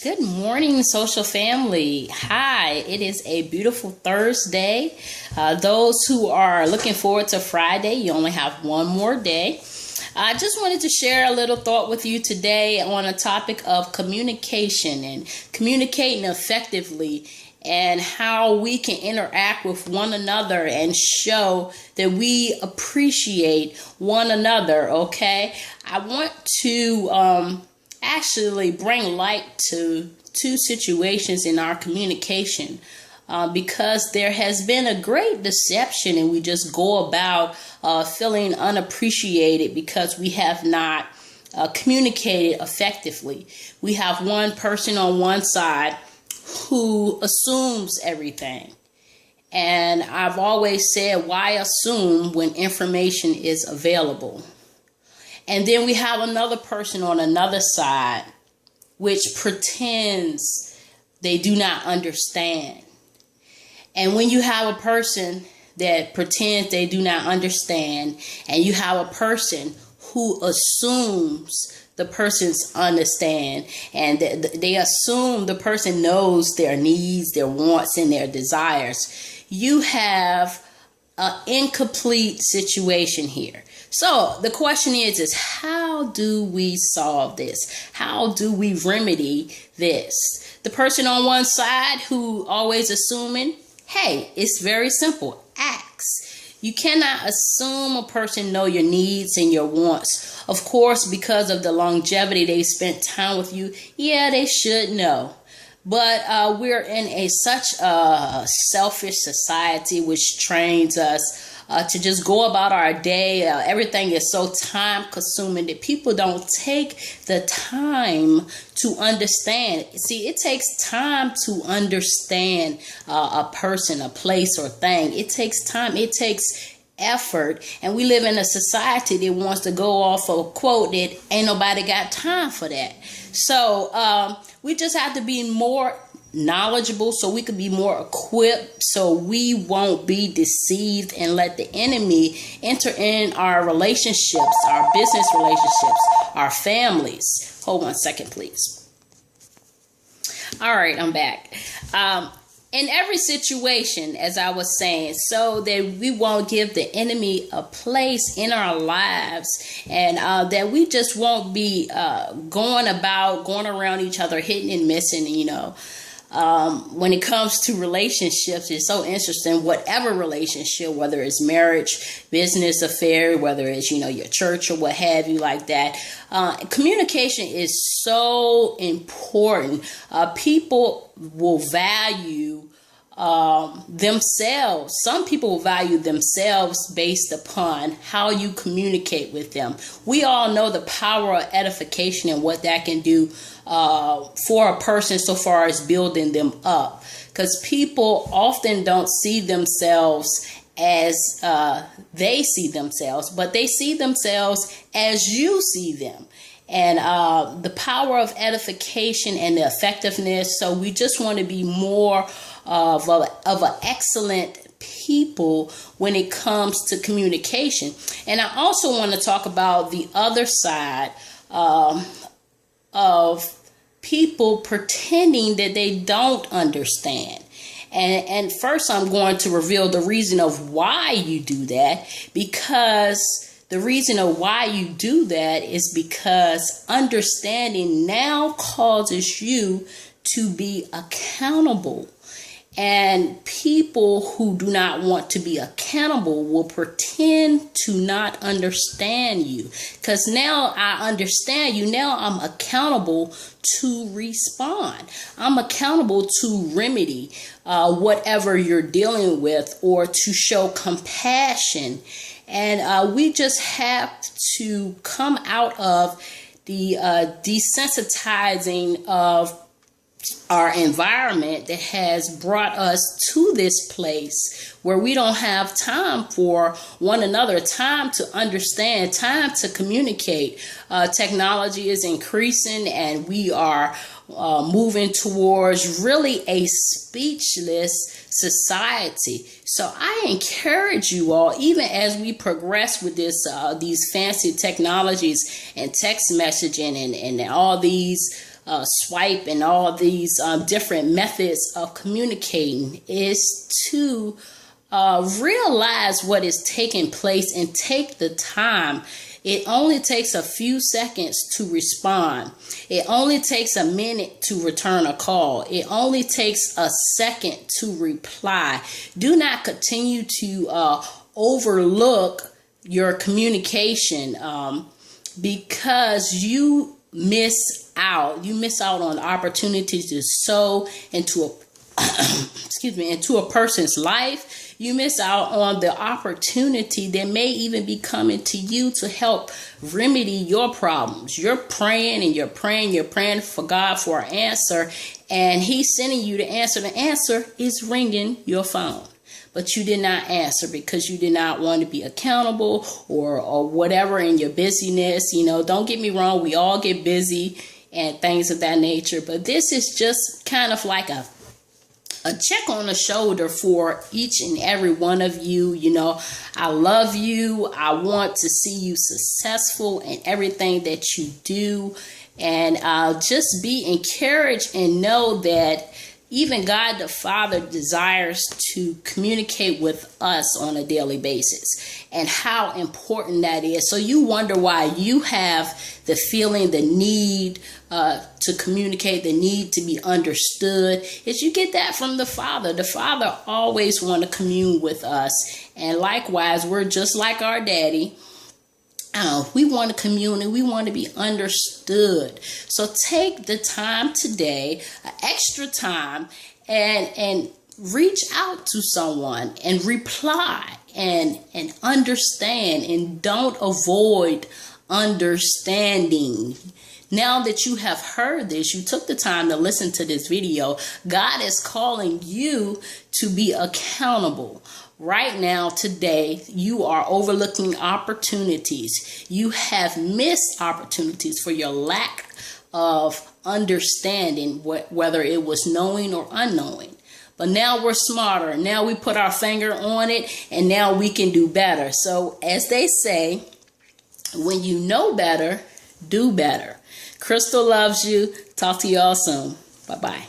Good morning, social family. Hi, it is a beautiful Thursday. Those who are looking forward to Friday, you only have one more day. I just wanted to share a little thought with you today on a topic of communication and communicating effectively and how we can interact with one another and show that we appreciate one another, okay? I want to actually bring light to two situations in our communication because there has been a great deception and we just go about feeling unappreciated because we have not communicated effectively. We have one person on one side who assumes everything. And I've always said, why assume when information is available? And then we have another person on another side which pretends they do not understand. And when you have a person that pretends they do not understand, and you have a person who assumes the person's understand, and they assume the person knows their needs, their wants, and their desires, you have an incomplete situation here. So the question is how do we solve this? How do we remedy this? The person on one side who always assuming, hey, it's very simple. Ask. You cannot assume a person know your needs and your wants. Of course, because of the longevity they spent time with you, yeah, they should know. But we're in such a selfish society which trains us to just go about our day. Everything is so time consuming that people don't take the time to understand. See, it takes time to understand a person, a place, or thing. It takes time. It takes effort. And we live in a society that wants to go off of a quote that ain't nobody got time for that. So we just have to be more knowledgeable so we can be more equipped so we won't be deceived and let the enemy enter in our relationships, our business relationships, our families. Hold 1 second, please. All right, I'm back. In every situation, as I was saying, so that we won't give the enemy a place in our lives, and that we just won't be going around each other, hitting and missing, when it comes to relationships, it's so interesting. Whatever relationship, whether it's marriage, business affair, whether it's, your church or what have you like that, communication is so important. People will value themselves. Some people will value themselves based upon how you communicate with them. We all know the power of edification and what that can do for a person so far as building them up, because people often don't see themselves as they see themselves, but they see themselves as you see them. And the power of edification and the effectiveness. So we just want to be more of an excellent people when it comes to communication. And I also want to talk about the other side of people pretending that they don't understand. And first I'm going to reveal the reason of why you do that, because the reason of why you do that is because understanding now causes you to be accountable. And people who do not want to be accountable will pretend to not understand you. Because now I understand you. Now I'm accountable to respond. I'm accountable to remedy whatever you're dealing with, or to show compassion. And we just have to come out of the desensitizing of our environment that has brought us to this place where we don't have time for one another, time to understand, time to communicate. Technology is increasing, and we are moving towards really a speechless society. So I encourage you all, even as we progress with these fancy technologies and text messaging and all these swipe and all these different methods of communicating is to realize what is taking place and take the time. It only takes a few seconds to respond. It only takes a minute to return a call. It only takes a second to reply. Do not continue to overlook your communication because you miss out. You miss out on opportunities to sow into a into a person's life. You miss out on the opportunity that may even be coming to you to help remedy your problems. You're praying and you're praying for God for an answer, and He's sending you the answer. The answer is ringing your phone, but you did not answer because you did not want to be accountable or whatever in your busyness. You know, don't get me wrong, we all get busy and things of that nature, but this is just kind of like a check on the shoulder for each and every one of you. You know, I love you. I want to see you successful in everything that you do. And just be encouraged and know that even God the Father desires to communicate with us on a daily basis, and how important that is. So you wonder why you have the feeling, the need to communicate, the need to be understood, is you get that from the Father. The Father always want to commune with us. And likewise, we're just like our daddy. We want to commune and we want to be understood. So take the time today, extra time, and reach out to someone and reply and understand, and don't avoid understanding. Now that you have heard this, you took the time to listen to this video, God is calling you to be accountable. Right now, today, you are overlooking opportunities. You have missed opportunities for your lack of understanding, whether it was knowing or unknowing. But now we're smarter. Now we put our finger on it, and now we can do better. So as they say, when you know better, do better. Crystal loves you. Talk to y'all soon. Bye-bye.